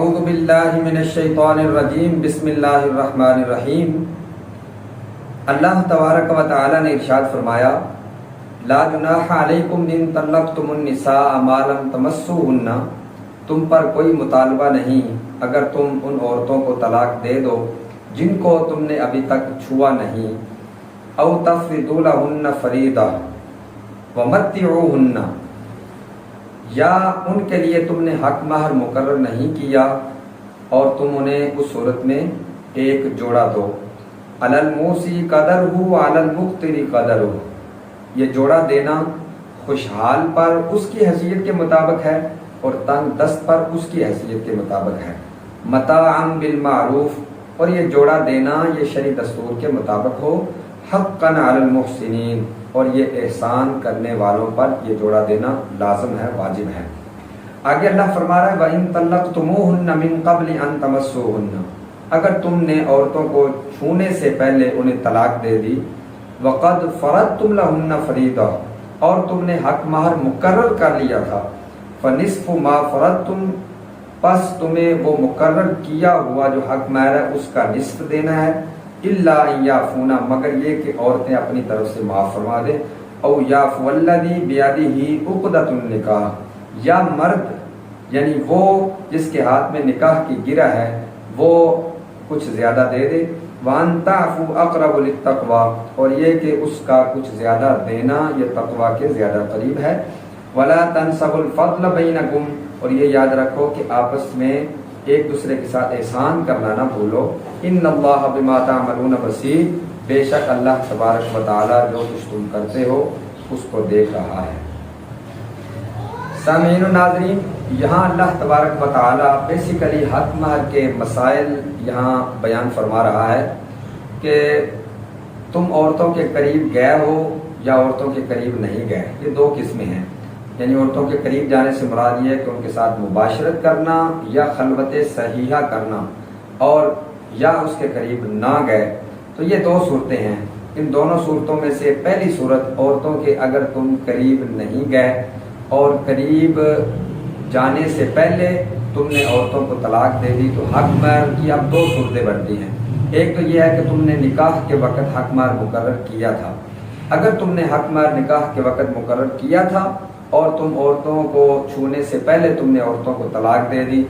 اعوذ باللہ من الشیطان الرجیم بسم اللہ الرحمن الرحیم۔ اللہ تبارک و تعالی نے ارشاد فرمایا لا جناح علیکم ان طلقتم النساء ما لم تمسوهن، تم پر کوئی مطالبہ نہیں اگر تم ان عورتوں کو طلاق دے دو جن کو تم نے ابھی تک چھوا نہیں، او تفریضوا لهن فریضہ ومتعوهن، یا ان کے لیے تم نے حق مہر مقرر نہیں کیا اور تم انہیں اس صورت میں ایک جوڑا دو۔ علی الموسی قدرہ وعلی المقتر قدرہ، یہ جوڑا دینا خوشحال پر اس کی حیثیت کے مطابق ہے اور تنگ دست پر اس کی حیثیت کے مطابق ہے۔ متاعا بالمعروف، اور یہ جوڑا دینا یہ شرعی دستور کے مطابق ہو۔ حقا علی المحسنین، اور یہ احسان کرنے والوں پر یہ جوڑا دینا لازم ہے، واجب ہے۔ آگے اللہ فرما رہا ہے وَإِن طَلَّقْتُمُوهُنَّ مِن قَبْلِ أَن تَمَسُّوهُنَّ، اگر تم نے عورتوں کو چھونے سے پہلے انہیں طلاق دے دی، وَقَدْ فَرَضْتُمْ لَهُنَّ فَرِيضَةً، اور تم نے حق مہر مقرر کر لیا تھا، فَنِصْفُ مَا فَرَضْتُمْ، پس تمہیں وہ مقرر کیا ہوا جو حق مہر ہے اس کا نصف دینا ہے۔ الا ان یعفون، مگر یہ کہ عورتیں اپنی طرف سے معاف فرما دیں۔ او یعفو الذی بیدہ عقدۃ النکاح، یا مرد یعنی وہ جس کے ہاتھ میں نکاح کی گرہ ہے وہ کچھ زیادہ دے دے۔ وان تعفوا اقرب للتقوی، اور یہ کہ اس کا کچھ زیادہ دینا یہ تقوی کے زیادہ قریب ہے۔ ولا تنسبوا الفضل بینکم، اور یہ یاد رکھو کہ آپس میں ایک دوسرے کے ساتھ احسان کرنا نہ بھولو۔ ان اللہ بما تعملون بصیر، بے شک اللہ تبارک و تعالی جو کچھ تم کرتے ہو اس کو دیکھ رہا ہے۔ سامعین و ناظرین، یہاں اللہ تبارک و تعالی بیسیکلی حق مہر کے مسائل یہاں بیان فرما رہا ہے کہ تم عورتوں کے قریب گئے ہو یا عورتوں کے قریب نہیں گئے، یہ دو قسمیں ہیں۔ یعنی عورتوں کے قریب جانے سے مراد یہ ہے کہ ان کے ساتھ مباشرت کرنا یا خلوت صحیحہ کرنا، اور یا اس کے قریب نہ گئے، تو یہ دو صورتیں ہیں۔ ان دونوں صورتوں میں سے پہلی صورت عورتوں کے اگر تم قریب نہیں گئے اور قریب جانے سے پہلے تم نے عورتوں کو طلاق دے دی تو حق مہر کی اب دو صورتیں بنتی ہیں۔ ایک تو یہ ہے کہ تم نے نکاح کے وقت حق مہر مقرر کیا تھا، اگر تم نے حق مہر نکاح کے وقت مقرر کیا تھا اور تم عورتوں کو چھونے سے پہلے تم نے عورتوں کو طلاق دے دی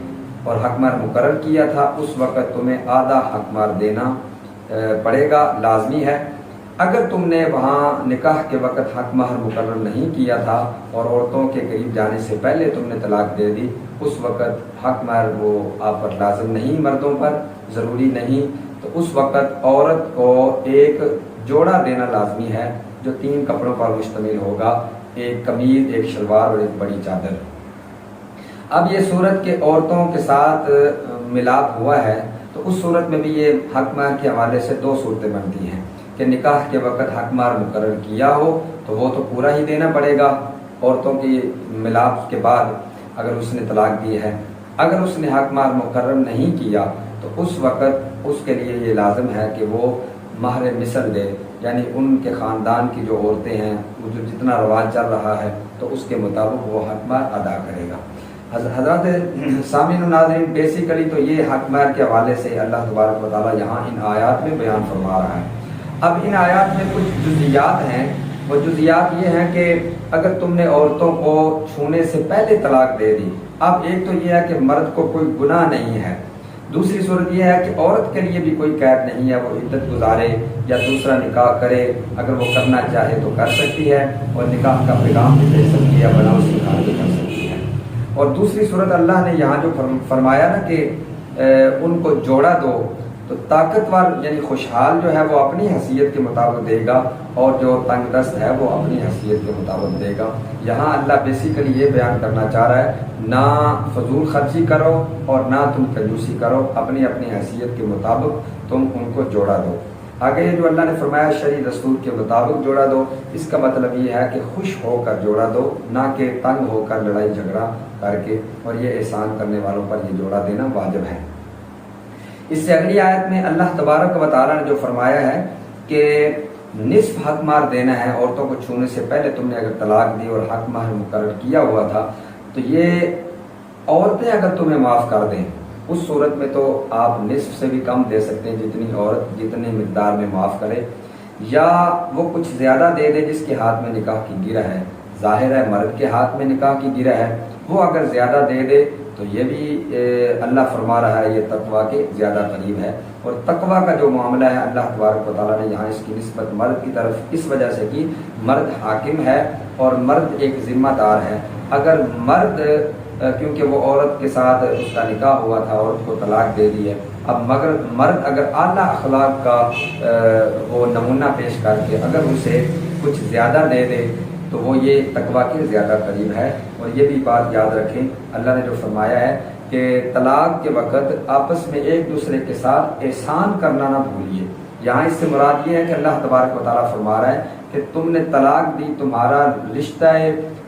اور حق مہر مقرر کیا تھا، اس وقت تمہیں آدھا حق مہر دینا پڑے گا، لازمی ہے۔ اگر تم نے وہاں نکاح کے وقت حق مہر مقرر نہیں کیا تھا اور عورتوں کے قریب جانے سے پہلے تم نے طلاق دے دی، اس وقت حق مہر وہ آپ پر لازم نہیں، مردوں پر ضروری نہیں، تو اس وقت عورت کو ایک جوڑا دینا لازمی ہے جو 3 کپڑوں پر مشتمل ہوگا، ایک قمیض، ایک شلوار اور ایک بڑی چادر۔ اب یہ صورت کے عورتوں کے ساتھ ملاپ ہوا ہے تو اس صورت میں بھی یہ حق مہر کے حوالے سے دو صورتیں بنتی ہیں کہ نکاح کے وقت حق مہر مقرر کیا ہو تو وہ تو پورا ہی دینا پڑے گا عورتوں کی ملاپ کے بعد اگر اس نے طلاق دی ہے۔ اگر اس نے حق مہر مقرر نہیں کیا تو اس وقت اس کے لیے یہ لازم ہے کہ وہ مہر مثل دے، یعنی ان کے خاندان کی جو عورتیں ہیں وہ جو جتنا رواج چل رہا ہے تو اس کے مطابق وہ حق مہر ادا کرے گا۔ حضرات سامعین و ناظرین، بیسیکلی تو یہ حق مہر کے حوالے سے اللہ تبارک و تعالیٰ یہاں ان آیات میں بیان فرما رہا ہے۔ اب ان آیات میں کچھ جزیات ہیں، وہ جزیات یہ ہیں کہ اگر تم نے عورتوں کو چھونے سے پہلے طلاق دے دی، اب ایک تو یہ ہے کہ مرد کو کوئی گناہ نہیں ہے، دوسری صورت یہ ہے کہ عورت کے لیے بھی کوئی قید نہیں ہے، وہ عدت گزارے یا دوسرا نکاح کرے، اگر وہ کرنا چاہے تو کر سکتی ہے اور نکاح کا پیغام بھی دے سکتی ہے، بنا اس نکاح بھی کر سکتی ہے۔ اور دوسری صورت اللہ نے یہاں جو فرمایا نا کہ ان کو جوڑا دو، تو طاقتور یعنی خوشحال جو ہے وہ اپنی حیثیت کے مطابق دے گا اور جو تنگ دست ہے وہ اپنی حیثیت کے مطابق دے گا۔ یہاں اللہ بیسیکلی یہ بیان کرنا چاہ رہا ہے نہ فضول خرچی کرو اور نہ تم کنجوسی کرو، اپنی اپنی حیثیت کے مطابق تم ان کو جوڑا دو۔ آگے یہ جو اللہ نے فرمایا شرعی دستور کے مطابق جوڑا دو، اس کا مطلب یہ ہے کہ خوش ہو کر جوڑا دو، نہ کہ تنگ ہو کر لڑائی جھگڑا کر کے، اور یہ احسان کرنے والوں پر یہ جوڑا دینا واجب ہے۔ اس سے اگلی آیت میں اللہ تبارک و تعالیٰ نے جو فرمایا ہے کہ نصف حق مہر دینا ہے، عورتوں کو چھونے سے پہلے تم نے اگر طلاق دی اور حق مہر مقرر کیا ہوا تھا تو یہ عورتیں اگر تمہیں معاف کر دیں اس صورت میں تو آپ نصف سے بھی کم دے سکتے ہیں، جتنی عورت جتنے مقدار میں معاف کرے، یا وہ کچھ زیادہ دے دے جس کے ہاتھ میں نکاح کی گرہ ہے۔ ظاہر ہے مرد کے ہاتھ میں نکاح کی گرہ ہے، وہ اگر زیادہ دے دے تو یہ بھی اللہ فرما رہا ہے یہ تقویٰ کے زیادہ قریب ہے۔ اور تقویٰ کا جو معاملہ ہے اللہ تبارک و تعالیٰ نے یہاں اس کی نسبت مرد کی طرف اس وجہ سے کی، مرد حاکم ہے اور مرد ایک ذمہ دار ہے۔ اگر مرد کیونکہ وہ عورت کے ساتھ اس کا نکاح ہوا تھا، عورت کو طلاق دے دی ہے، اب مگر مرد اگر اعلیٰ اخلاق کا وہ نمونہ پیش کر کے اگر اسے کچھ زیادہ دے دے تو وہ یہ تقویٰ کے زیادہ قریب ہے۔ اور یہ بھی بات یاد رکھیں، اللہ نے جو فرمایا ہے کہ طلاق کے وقت آپس میں ایک دوسرے کے ساتھ احسان کرنا نہ بھولیے۔ یہاں اس سے مراد یہ ہے کہ اللہ تبارک و تعالیٰ فرما رہا ہے کہ تم نے طلاق دی، تمہارا رشتہ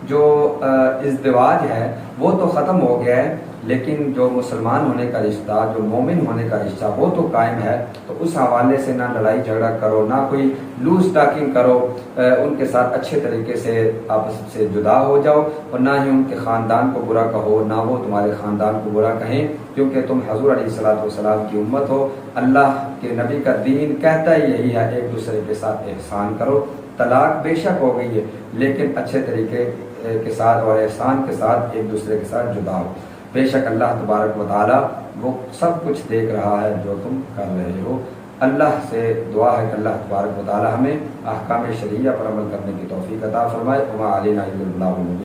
جو ازدواج ہے وہ تو ختم ہو گیا ہے، لیکن جو مسلمان ہونے کا رشتہ، جو مومن ہونے کا رشتہ وہ تو قائم ہے۔ تو اس حوالے سے نہ لڑائی جھگڑا کرو، نہ کوئی لوز ٹاکنگ کرو، ان کے ساتھ اچھے طریقے سے آپس سے جدا ہو جاؤ، اور نہ ہی ان کے خاندان کو برا کہو، نہ وہ تمہارے خاندان کو برا کہیں، کیونکہ تم حضور علیہ الصلوۃ والسلام کی امت ہو۔ اللہ کے نبی کا دین کہتا ہی یہی ہے، ایک دوسرے کے ساتھ احسان کرو۔ طلاق بے شک ہو گئی ہے، لیکن اچھے طریقے کے ساتھ اور احسان کے ساتھ ایک دوسرے کے ساتھ جدا ہو۔ بے شک اللہ تبارک و تعالیٰ وہ سب کچھ دیکھ رہا ہے جو تم کر رہے ہو۔ اللہ سے دعا ہے کہ اللہ تبارک و تعالیٰ ہمیں احکام شرعیہ پر عمل کرنے کی توفیق عطا فرمائے۔ وما علینا الا البلاغ المبین۔